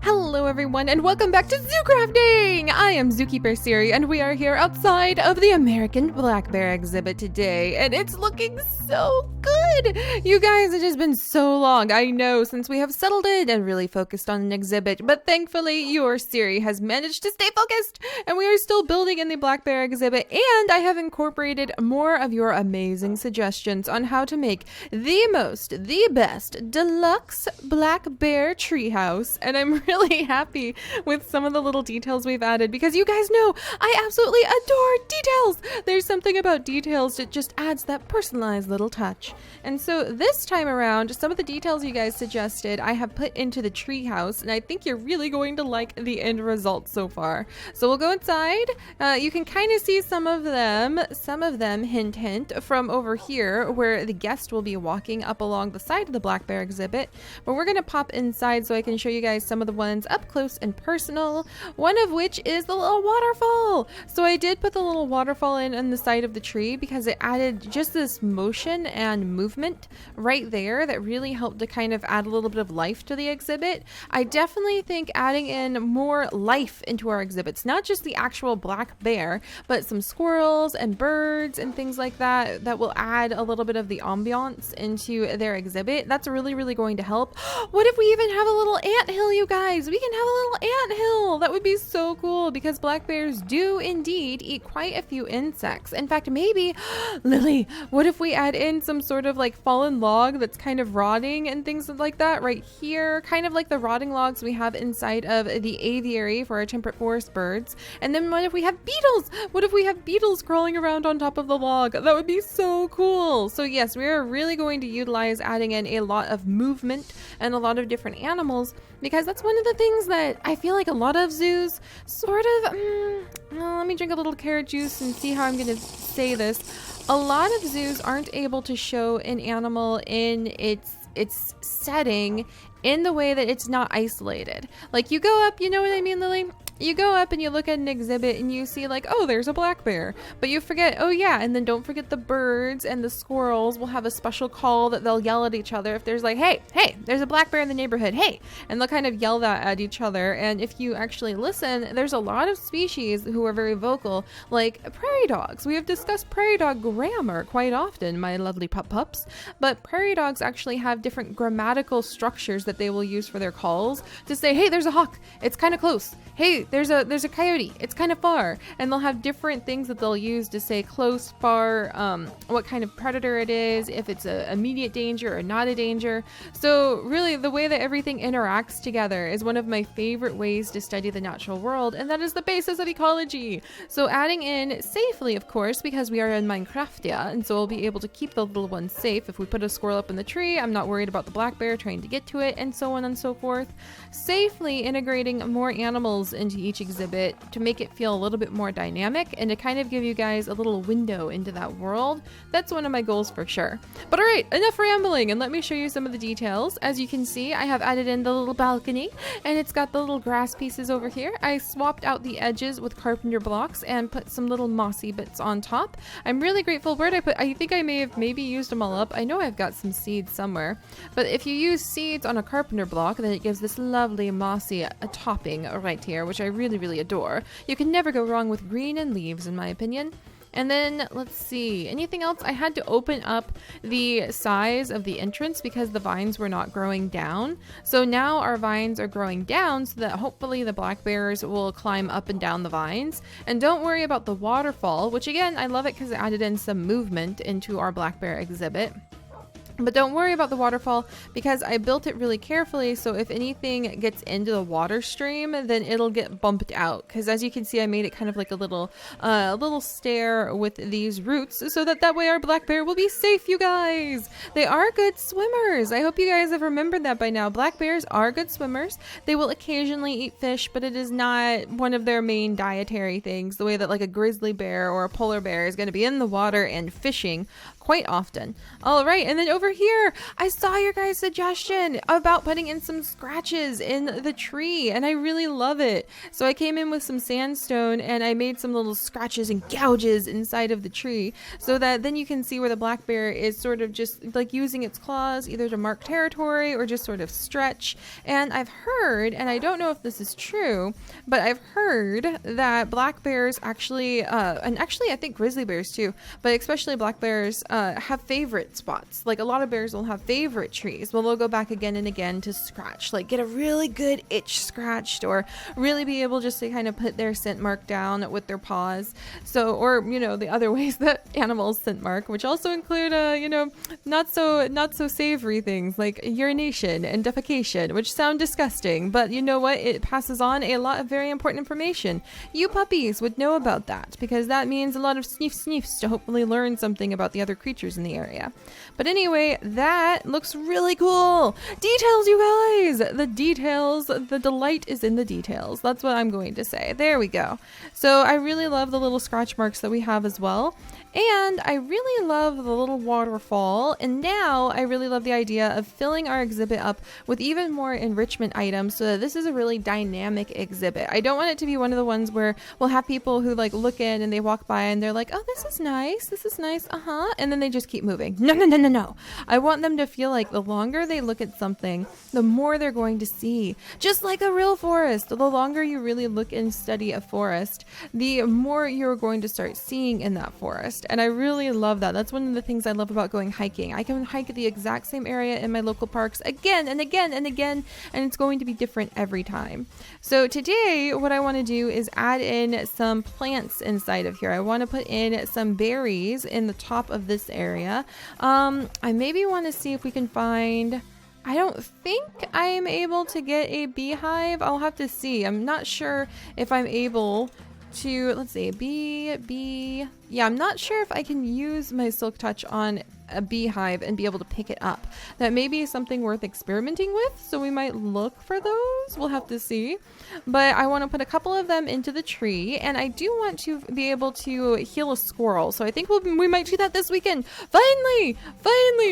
Hello everyone and welcome back to Zoo Crafting! I am Zookeeper Seri and we are here outside of the American black bear exhibit today and it's looking so good! You guys, it has been so long, I know, since we have settled in and really focused on an exhibit, but thankfully your Seri has managed to stay focused and we are still building in the black bear exhibit, and I have incorporated more of your amazing suggestions on how to make the best deluxe black bear treehouse, and I'm really happy with some of the little details we've added because you guys know I absolutely adore details. There's something about details that just adds that personalized little touch. And so this time around, some of the details you guys suggested I have put into the treehouse, and I think you're really going to like the end result so far. So we'll go inside. You can kind of see some of them, hint hint, from over here where the guest will be walking up along the side of the black bear exhibit. But we're gonna pop inside so I can show you guys some of the ones up close and personal, one of which is the little waterfall. So I did put the little waterfall in on the side of the tree because it added just this motion and movement right there that really helped to kind of add a little bit of life to the exhibit. I definitely think adding in more life into our exhibits, not just the actual black bear, but some squirrels and birds and things like that, that will add a little bit of the ambiance into their exhibit. That's really going to help. What if we even have a little anthill, you guys? We can have a little anthill. That would be so cool because black bears do indeed eat quite a few insects. In fact, maybe, Lily, what if we add in some sort of like fallen log that's kind of rotting and things like that right here, kind of like the rotting logs we have inside of the aviary for our temperate forest birds. And then what if we have beetles? What if we have beetles crawling around on top of the log? That would be so cool. So yes, we are really going to utilize adding in a lot of movement and a lot of different animals, because that's one of the things that I feel like a lot of zoos sort of, let me drink a little carrot juice and see how I'm going to say this. A lot of zoos aren't able to show an animal in its setting in the way that it's not isolated. Like you go up, you know what I mean, Lily? You go up and you look at an exhibit and you see like, oh, there's a black bear, but you forget, oh yeah, and then don't forget the birds and the squirrels will have a special call that they'll yell at each other if there's like, hey, there's a black bear in the neighborhood, hey, and they'll kind of yell that at each other. And if you actually listen, there's a lot of species who are very vocal, like prairie dogs. We have discussed prairie dog grammar quite often, my lovely pups, but prairie dogs actually have different grammatical structures that they will use for their calls to say, hey, there's a hawk, it's kind of close, hey, there's a coyote, it's kind of far, and they'll have different things that they'll use to say close, far, what kind of predator it is, if it's a immediate danger or not a danger. So really the way that everything interacts together is one of my favorite ways to study the natural world, and that is the basis of ecology. So adding in safely, of course, because we are in Minecraftia, and so we'll be able to keep the little ones safe. If we put a squirrel up in the tree, I'm not worried about the black bear trying to get to it, and so on and so forth. Safely integrating more animals into each exhibit to make it feel a little bit more dynamic and to kind of give you guys a little window into that world. That's one of my goals for sure. But all right, enough rambling, and let me show you some of the details. As you can see, I have added in the little balcony, and it's got the little grass pieces over here. I swapped out the edges with carpenter blocks and put some little mossy bits on top. I'm really grateful. Where did I put? I think I may have maybe used them all up. I know I've got some seeds somewhere, but if you use seeds on a carpenter block, then it gives this lovely mossy topping right here, which I really adore. You can never go wrong with green and leaves, in my opinion. And then let's see, anything else? I had to open up the size of the entrance because the vines were not growing down. So now our vines are growing down so that hopefully the black bears will climb up and down the vines. And don't worry about the waterfall, which again, I love it because it added in some movement into our black bear exhibit. But don't worry about the waterfall because I built it really carefully, so if anything gets into the water stream, then it'll get bumped out. Because as you can see, I made it kind of like a little stair with these roots so that way our black bear will be safe, you guys. They are good swimmers. I hope you guys have remembered that by now. Black bears are good swimmers. They will occasionally eat fish, but it is not one of their main dietary things, the way that like a grizzly bear or a polar bear is going to be in the water and fishing quite often. All right, and then over here, I saw your guys' suggestion about putting in some scratches in the tree, and I really love it. So I came in with some sandstone and I made some little scratches and gouges inside of the tree so that then you can see where the black bear is sort of just like using its claws either to mark territory or just sort of stretch. And I've heard, and I don't know if this is true, but I've heard that black bears actually, and actually I think grizzly bears too, but especially black bears have favorite spots. Like a lot of bears will have favorite trees. Well, they'll go back again and again to scratch, like get a really good itch scratched or really be able just to kind of put their scent mark down with their paws. So, or, you know, the other ways that animals scent mark, which also include, you know, not so savory things like urination and defecation, which sound disgusting, but you know what? It passes on a lot of very important information. You puppies would know about that because that means a lot of sniffs to hopefully learn something about the other creatures in the area. But anyway, that looks really cool. Details, you guys! The details, the delight is in the details. That's what I'm going to say. There we go. So I really love the little scratch marks that we have as well. And I really love the little waterfall. And now I really love the idea of filling our exhibit up with even more enrichment items so that this is a really dynamic exhibit. I don't want it to be one of the ones where we'll have people who like look in and they walk by and they're like, oh, this is nice. And then they just keep moving. No. I want them to feel like the longer they look at something, the more they're going to see. Just like a real forest. The longer you really look and study a forest, the more you're going to start seeing in that forest. And I really love that. That's one of the things I love about going hiking. I can hike the exact same area in my local parks again and again and again, and it's going to be different every time. So today, what I want to do is add in some plants inside of here. I want to put in some berries in the top of this area. I maybe want to see if we can find... I don't think I am able to get a beehive. I'll have to see. I'm not sure if I'm able to, let's see, bee. Yeah, I'm not sure if I can use my silk touch on a beehive and be able to pick it up. That may be something worth experimenting with, so we might look for those. We'll have to see. But I want to put a couple of them into the tree, and I do want to be able to heal a squirrel. So I think we might do that this weekend. Finally,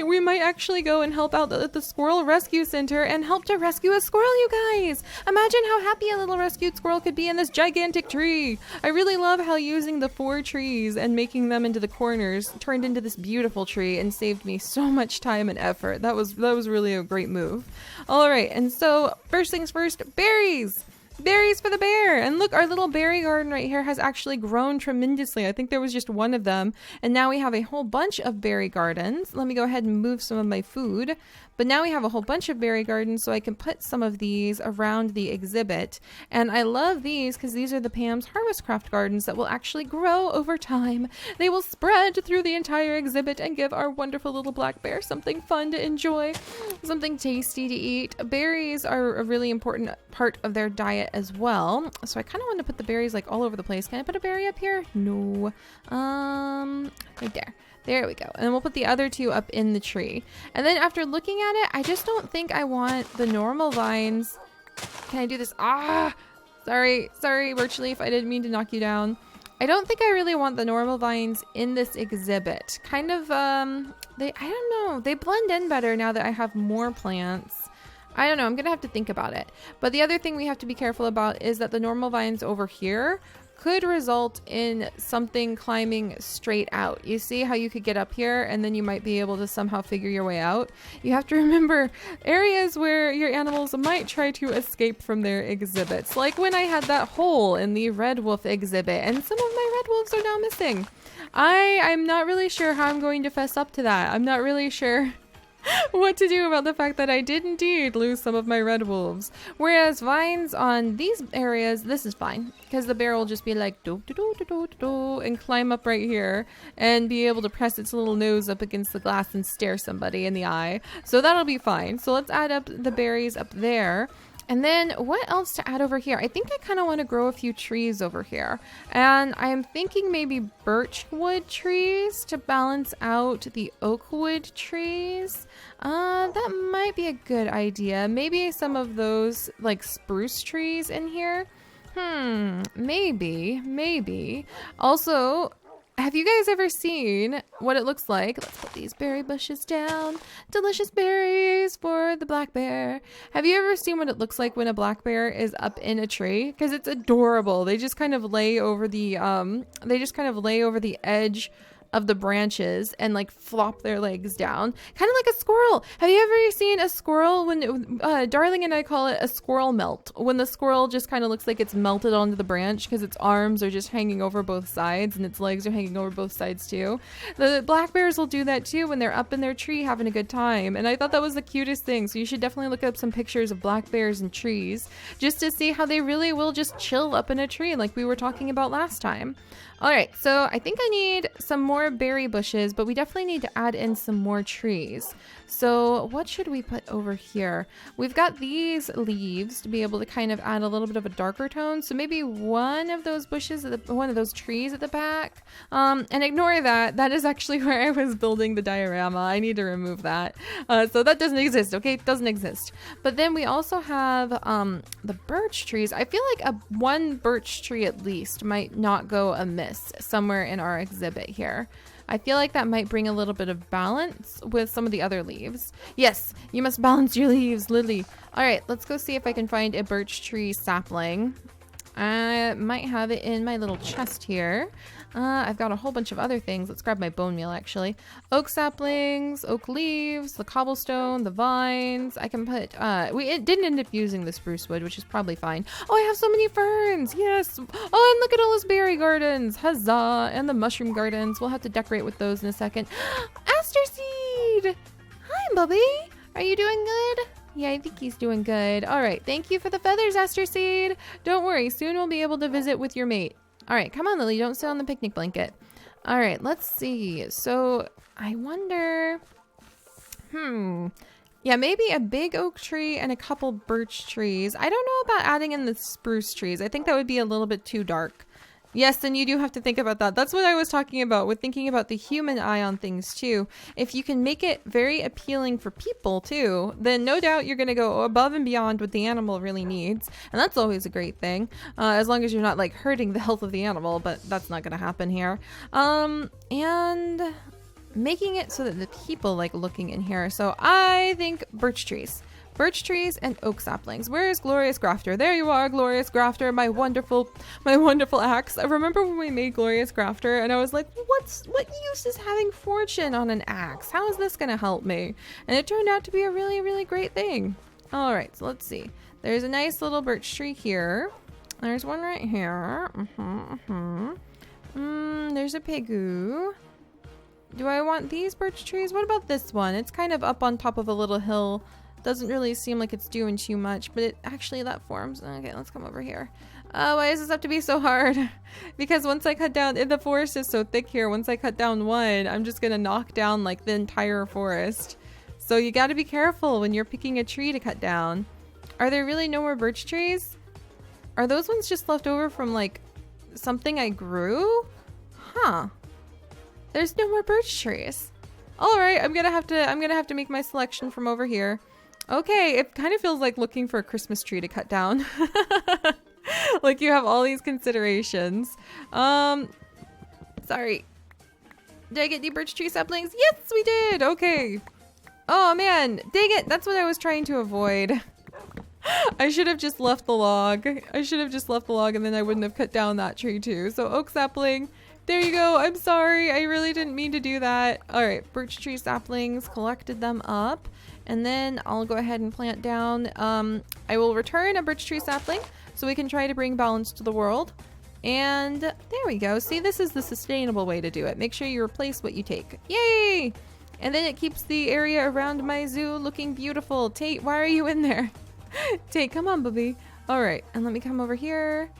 we might actually go and help out at the Squirrel Rescue Center and help to rescue a squirrel, you guys. Imagine how happy a little rescued squirrel could be in this gigantic tree. I really love how using the 4 trees and making them into the corners turned into this beautiful tree and saved me so much time and effort. That was really a great move. All right, and so first things first, berries for the bear. And look, our little berry garden right here has actually grown tremendously. I think there was just one of them, and now we have a whole bunch of berry gardens. Let me go ahead and move some of my food. But now we have a whole bunch of berry gardens, so I can put some of these around the exhibit. And I love these because these are the Pam's Harvest Craft gardens that will actually grow over time. They will spread through the entire exhibit and give our wonderful little black bear something fun to enjoy, something tasty to eat. Berries are a really important part of their diet as well. So I kind of want to put the berries like all over the place. Can I put a berry up here? No. Right there. There we go. And then we'll put the other 2 up in the tree. And then after looking at it, I just don't think I want the normal vines. Can I do this? Sorry, Birch Leaf. I didn't mean to knock you down. I don't think I really want the normal vines in this exhibit. Kind of, I don't know. They blend in better now that I have more plants. I don't know. I'm going to have to think about it. But the other thing we have to be careful about is that the normal vines over here could result in something climbing straight out. You see how you could get up here and then you might be able to somehow figure your way out? You have to remember areas where your animals might try to escape from their exhibits. Like when I had that hole in the red wolf exhibit and some of my red wolves are now missing. I'm not really sure how I'm going to fess up to that. I'm not really sure what to do about the fact that I did indeed lose some of my red wolves. Whereas vines on these areas, this is fine because the bear will just be like do do do do do do and climb up right here and be able to press its little nose up against the glass and stare somebody in the eye. So that'll be fine. So let's add up the berries up there. And then what else to add over here? I think I kind of want to grow a few trees over here. And I am thinking maybe birch wood trees to balance out the oak wood trees. That might be a good idea. Maybe some of those like spruce trees in here. Maybe. Also, Have you guys ever seen what it looks like? Let's put these berry bushes down. Delicious berries for the black bear. Have you ever seen what it looks like when a black bear is up in a tree? Because it's adorable. They just kind of lay over the edge of the branches and like flop their legs down, kind of like a squirrel. Have you ever seen a squirrel when Darling and I call it a squirrel melt, when the squirrel just kind of looks like it's melted onto the branch because its arms are just hanging over both sides and its legs are hanging over both sides too? The black bears will do that too when they're up in their tree having a good time, and I thought that was the cutest thing. So you should definitely look up some pictures of black bears in trees just to see how they really will just chill up in a tree like we were talking about last time. All right, so I think I need some more berry bushes, but we definitely need to add in some more trees. So what should we put over here? We've got these leaves to be able to kind of add a little bit of a darker tone. So maybe one of those bushes, one of those trees at the back. And ignore that. That is actually where I was building the diorama. I need to remove that. So that doesn't exist, okay? It doesn't exist. But then we also have the birch trees. I feel like one birch tree at least might not go amiss somewhere in our exhibit here. I feel like that might bring a little bit of balance with some of the other leaves. Yes, you must balance your leaves, Lily. All right, let's go see if I can find a birch tree sapling. I might have it in my little chest here. I've got a whole bunch of other things. Let's grab my bone meal, actually. Oak saplings, oak leaves, the cobblestone, the vines. I can put, it didn't end up using the spruce wood, which is probably fine. Oh, I have so many ferns. Yes. Oh, and look at all those berry gardens. Huzzah. And the mushroom gardens. We'll have to decorate with those in a second. Aster seed. Hi, Bubby. Are you doing good? Yeah, I think he's doing good. All right. Thank you for the feathers, Aster seed. Don't worry. Soon we'll be able to visit with your mate. All right, come on, Lily. Don't sit on the picnic blanket. All right, let's see. So I wonder, yeah, maybe a big oak tree and a couple birch trees. I don't know about adding in the spruce trees. I think that would be a little bit too dark. Yes, and you do have to think about that. That's what I was talking about with thinking about the human eye on things too. If you can make it very appealing for people too, then no doubt you're going to go above and beyond what the animal really needs. And that's always a great thing, as long as you're not like hurting the health of the animal, but that's not going to happen here. And making it so that the people like looking in here. So I think birch trees. Birch trees and oak saplings. Where is Glorious Grafter? There you are, Glorious Grafter, my wonderful axe. I remember when we made Glorious Grafter and I was like, what use is having fortune on an axe? How is this gonna help me? And it turned out to be a really, really great thing. All right, so let's see. There's a nice little birch tree here. There's one right here. There's a pegu. Do I want these birch trees? What about this one? It's kind of up on top of a little hill. Doesn't really seem like it's doing too much, but it actually that forms. Okay, let's come over here. Why does this have to be so hard? Because once I cut down, the forest is so thick here. Once I cut down one, I'm just gonna knock down like the entire forest. So you gotta be careful when you're picking a tree to cut down. Are there really no more birch trees? Are those ones just left over from like something I grew? Huh. There's no more birch trees. All right, I'm gonna have to make my selection from over here. Okay, it kind of feels like looking for a Christmas tree to cut down. Like you have all these considerations. Sorry. Did I get the birch tree saplings? Yes, we did. Okay. Oh man, dang it. That's what I was trying to avoid. I should have just left the log. And then I wouldn't have cut down that tree too. So oak sapling. There you go. I'm sorry. I really didn't mean to do that. All right, birch tree saplings, collected them up. And then I'll go ahead and plant down. I will return a birch tree sapling so we can try to bring balance to the world. And there we go. See, this is the sustainable way to do it. Make sure you replace what you take. Yay! And then it keeps the area around my zoo looking beautiful. Tate, why are you in there? Tate, come on, bubby. All right, and let me come over here.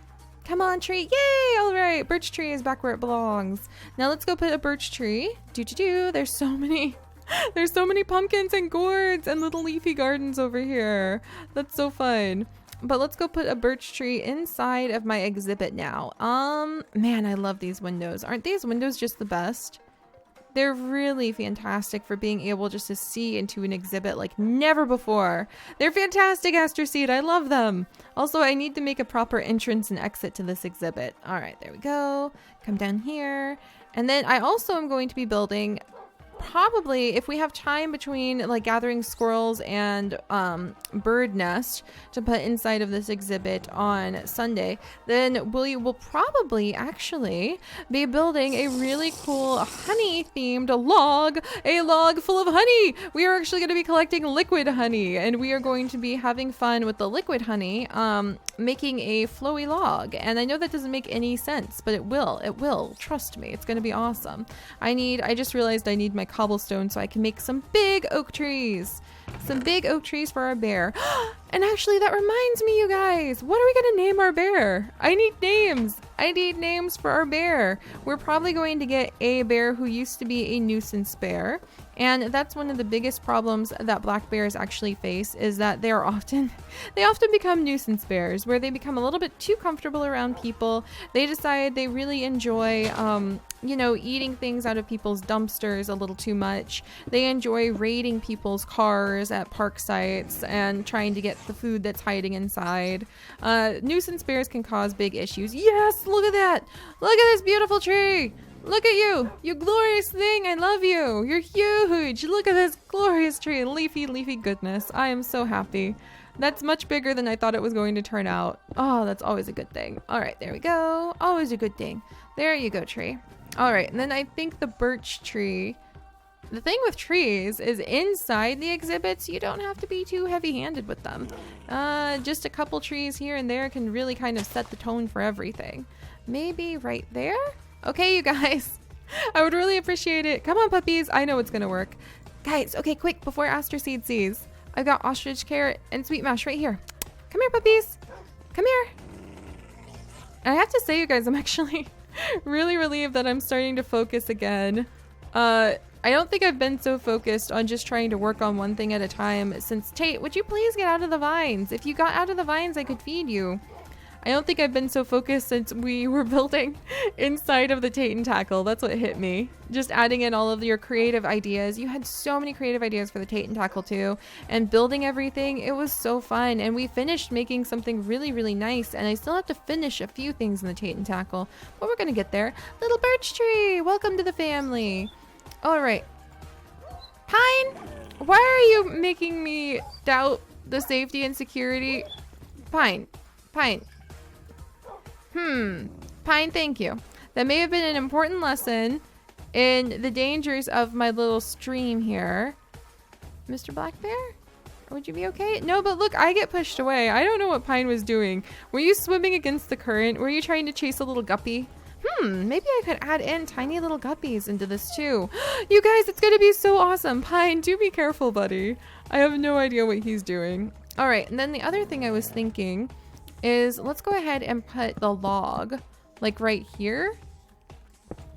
Come on, tree. Yay! All right, birch tree is back where it belongs. Now let's go put a birch tree. There's so many. There's so many pumpkins and gourds and little leafy gardens over here. That's so fun. But let's go put a birch tree inside of my exhibit now. Man, I love these windows. Aren't these windows just the best? They're really fantastic for being able just to see into an exhibit like never before. They're fantastic, Aster Seed. I love them. Also, I need to make a proper entrance and exit to this exhibit. All right, there we go. Come down here. And then I also am going to be building, probably if we have time between like gathering squirrels and bird nest to put inside of this exhibit on Sunday, then we will probably actually be building a really cool honey themed log, a log full of honey. We are actually going to be collecting liquid honey, and we are going to be having fun with the liquid honey, making a flowy log. And I know that doesn't make any sense, but it will, trust me, it's going to be awesome. I just realized I need my cobblestone so I can make some big oak trees. Some big oak trees for our bear. And actually, that reminds me, you guys, what are we going to name our bear? I need names. I need names for our bear. We're probably going to get a bear who used to be a nuisance bear. And that's one of the biggest problems that black bears actually face, is that they often become nuisance bears, where they become a little bit too comfortable around people. They decide they really enjoy, eating things out of people's dumpsters a little too much. They enjoy raiding people's cars at park sites and trying to get the food that's hiding inside. Nuisance bears can cause big issues. Yes, look at that. Look at this beautiful tree. Look at you. You glorious thing. I love you. You're huge. Look at this glorious tree. Leafy goodness. I am so happy. That's much bigger than I thought it was going to turn out. Oh, that's always a good thing. All right, there we go. Always a good thing. There you go, tree. All right, and then I think the birch tree. The thing with trees is inside the exhibits, you don't have to be too heavy-handed with them. Just a couple trees here and there can really kind of set the tone for everything. Maybe right there? Okay, you guys. I would really appreciate it. Come on, puppies. I know it's going to work. Guys, okay, quick, before Aster Seed sees. I've got ostrich carrot and sweet mash right here. Come here, puppies. Come here. And I have to say, you guys, I'm actually really relieved that I'm starting to focus again. I don't think I've been so focused on just trying to work on one thing at a time since Tate, would you please get out of the vines? If you got out of the vines, I could feed you. I don't think I've been so focused since we were building inside of the Tate and Tackle. That's what hit me. Just adding in all of your creative ideas. You had so many creative ideas for the Tate and Tackle too. And building everything, it was so fun. And we finished making something really, really nice. And I still have to finish a few things in the Tate and Tackle, but we're going to get there. Little birch tree, welcome to the family. All right. Pine, why are you making me doubt the safety and security? Pine. Pine, thank you. That may have been an important lesson in the dangers of my little stream here. Mr. Black Bear? Would you be okay? No, but look, I get pushed away. I don't know what Pine was doing. Were you swimming against the current? Were you trying to chase a little guppy? Maybe I could add in tiny little guppies into this too. You guys, it's gonna be so awesome. Pine, do be careful, buddy. I have no idea what he's doing. All right, and then the other thing I was thinking is let's go ahead and put the log like right here.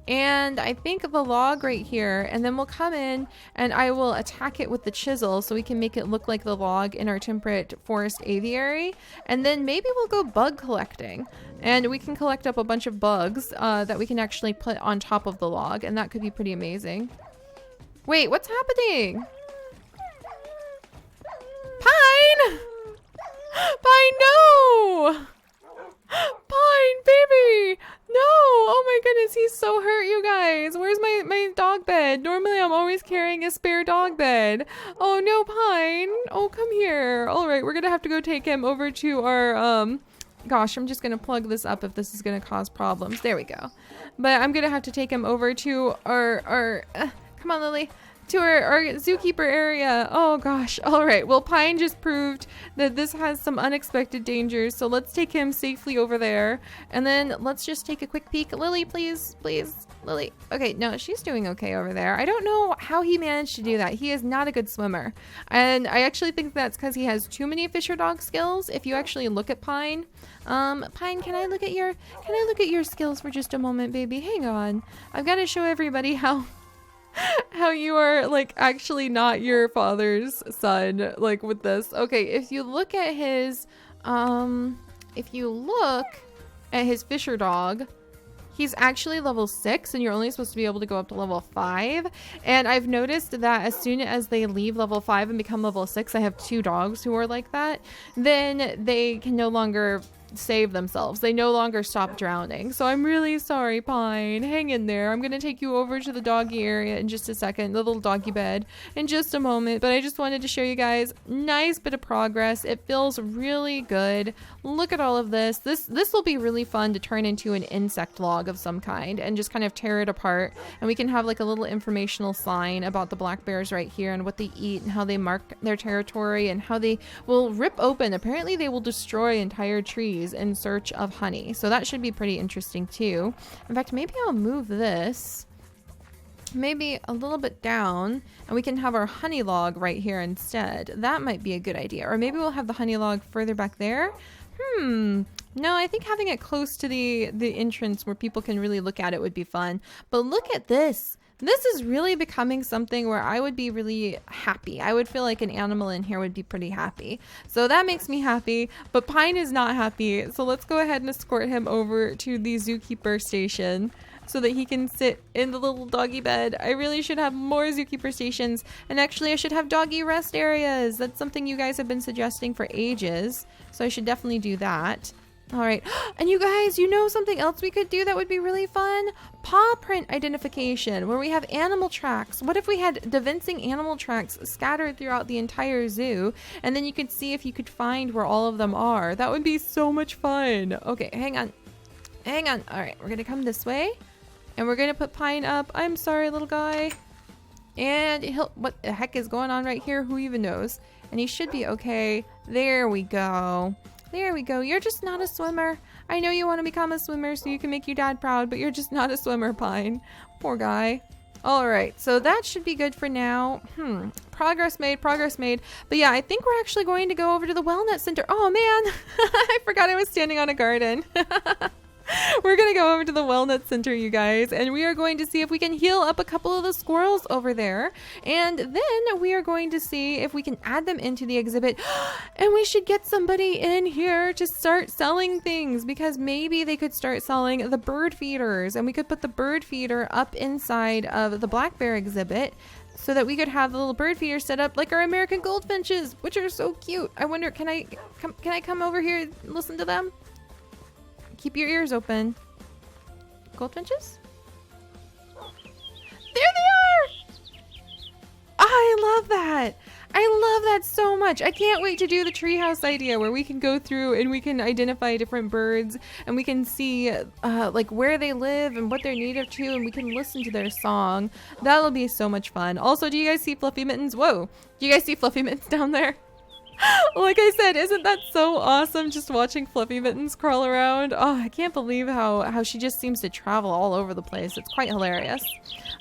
And I think the log right here, and then we'll come in and I will attack it with the chisel so we can make it look like the log in our temperate forest aviary. And then maybe we'll go bug collecting and we can collect up a bunch of bugs that we can actually put on top of the log, and that could be pretty amazing. Wait, what's happening? Pine! Pine, no! Pine, baby! No! Oh my goodness, he's so hurt, you guys. Where's my dog bed? Normally I'm always carrying a spare dog bed. Oh no, Pine. Oh, come here. All right, we're gonna have to go take him over to our, gosh, I'm just gonna plug this up if this is gonna cause problems. There we go. But I'm gonna have to take him over to our come on, Lily. To our zookeeper area. Oh gosh. All right. Well, Pine just proved that this has some unexpected dangers. So let's take him safely over there. And then let's just take a quick peek. Lily, please. Lily. Okay. No, she's doing okay over there. I don't know how he managed to do that. He is not a good swimmer. And I actually think that's because he has too many fisher dog skills. If you actually look at Pine, Pine, can I look at your skills for just a moment, baby? Hang on. I've got to show everybody how you are like actually not your father's son, like with this. Okay, if you look at his fisher dog, he's actually level 6 and you're only supposed to be able to go up to level 5. And I've noticed that as soon as they leave level 5 and become level 6, I have 2 dogs who are like that, then they can no longer save themselves. They no longer stop drowning. So I'm really sorry, Pine. Hang in there. I'm going to take you over to the doggy area in just a second, the little doggy bed, in just a moment. But I just wanted to show you guys, nice bit of progress. It feels really good. Look at all of this. This will be really fun to turn into an insect log of some kind and just kind of tear it apart. And we can have like a little informational sign about the black bears right here and what they eat and how they mark their territory and how they will rip open. Apparently they will destroy entire trees in search of honey. So that should be pretty interesting too. In fact, maybe I'll move this maybe a little bit down and we can have our honey log right here instead. That might be a good idea. Or maybe we'll have the honey log further back there. No, I think having it close to the entrance where people can really look at it would be fun. But look at this. This is really becoming something where I would be really happy. I would feel like an animal in here would be pretty happy. So that makes me happy, but Pine is not happy. So let's go ahead and escort him over to the zookeeper station so that he can sit in the little doggy bed. I really should have more zookeeper stations, and actually I should have doggy rest areas. That's something you guys have been suggesting for ages, so I should definitely do that. All right, and you guys, you know something else we could do that would be really fun? Paw print identification, where we have animal tracks. What if we had divincing animal tracks scattered throughout the entire zoo, and then you could see if you could find where all of them are? That would be so much fun. Okay, hang on. Hang on. All right, we're gonna come this way, and we're gonna put Pine up. I'm sorry, little guy. And what the heck is going on right here? Who even knows? And he should be okay. There we go. There we go. You're just not a swimmer. I know you want to become a swimmer so you can make your dad proud, but you're just not a swimmer, Pine. Poor guy. All right, so that should be good for now. Progress made, progress made. But yeah, I think we're actually going to go over to the wellness center. Oh man, I forgot I was standing on a garden. We're gonna go over to the wellness center, you guys, and we are going to see if we can heal up a couple of the squirrels over there, and then we are going to see if we can add them into the exhibit. And we should get somebody in here to start selling things, because maybe they could start selling the bird feeders, and we could put the bird feeder up inside of the black bear exhibit so that we could have the little bird feeder set up like our American goldfinches, which are so cute. I wonder, can I come over here and listen to them? Keep your ears open. Goldfinches? There they are! I love that. I love that so much. I can't wait to do the treehouse idea where we can go through and we can identify different birds and we can see like where they live and what they're native to, and we can listen to their song. That'll be so much fun. Also, do you guys see Fluffy Mittens? Whoa. Do you guys see Fluffy Mittens down there? Like I said, isn't that so awesome, just watching Fluffy Mittens crawl around? Oh, I can't believe how she just seems to travel all over the place. It's quite hilarious.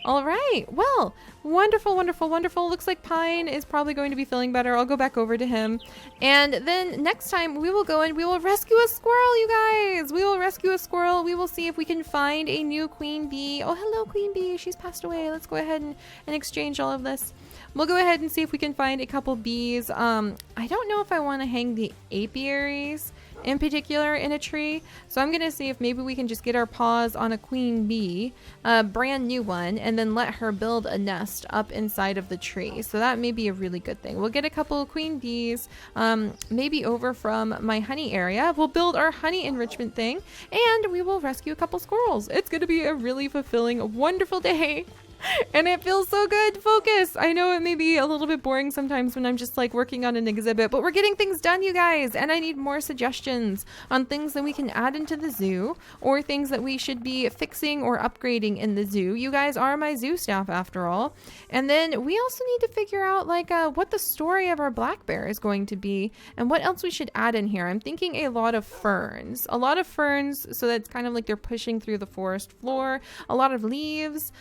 All right, well, wonderful, wonderful, wonderful. Looks like Pine is probably going to be feeling better. I'll go back over to him. And then next time we will go and we will rescue a squirrel, you guys. We will rescue a squirrel. We will see if we can find a new queen bee. Oh, hello, queen bee. She's passed away. Let's go ahead and exchange all of this. We'll go ahead and see if we can find a couple bees. I don't know if I want to hang the apiaries in particular in a tree, so I'm gonna see if maybe we can just get our paws on a queen bee, a brand new one, and then let her build a nest up inside of the tree. So that may be a really good thing. We'll get a couple of queen bees, maybe over from my honey area. We'll build our honey enrichment thing, and we will rescue a couple squirrels. It's gonna be a really fulfilling, wonderful day. And it feels so good to focus. I know it may be a little bit boring sometimes when I'm just like working on an exhibit, but we're getting things done, you guys. And I need more suggestions on things that we can add into the zoo or things that we should be fixing or upgrading in the zoo. You guys are my zoo staff after all. And then we also need to figure out like what the story of our black bear is going to be and what else we should add in here. I'm thinking a lot of ferns. A lot of ferns, so that's kind of like they're pushing through the forest floor. A lot of leaves.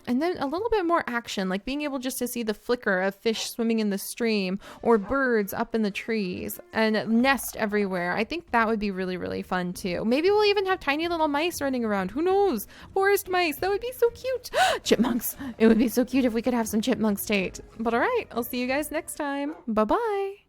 And then a little bit more action, like being able just to see the flicker of fish swimming in the stream or birds up in the trees and nest everywhere. I think that would be really, really fun too. Maybe we'll even have tiny little mice running around. Who knows? Forest mice. That would be so cute. Chipmunks. It would be so cute if we could have some chipmunks, Tate. But all right, I'll see you guys next time. Bye-bye.